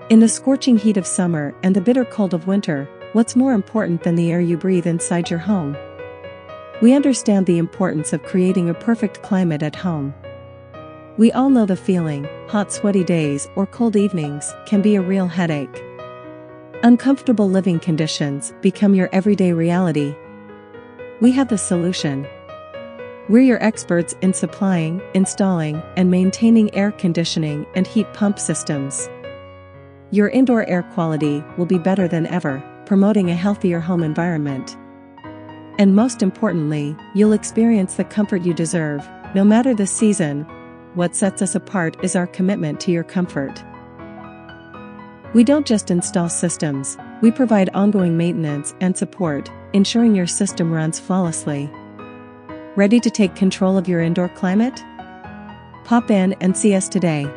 In the scorching heat of summer and the bitter cold of winter, what's more important than the air you breathe inside your home? We understand the importance of creating a perfect climate at home. We all know the feeling. Hot sweaty days or cold evenings can be a real headache. Uncomfortable living conditions become your everyday reality. We have the solution. We're your experts in supplying, installing, and maintaining air conditioning and heat pump systems. Your indoor air quality will be better than ever, promoting a healthier home environment. And most importantly, you'll experience the comfort you deserve, no matter the season. What sets us apart is our commitment to your comfort. We don't just install systems, we provide ongoing maintenance and support, ensuring your system runs flawlessly. Ready to take control of your indoor climate? Pop in and see us today.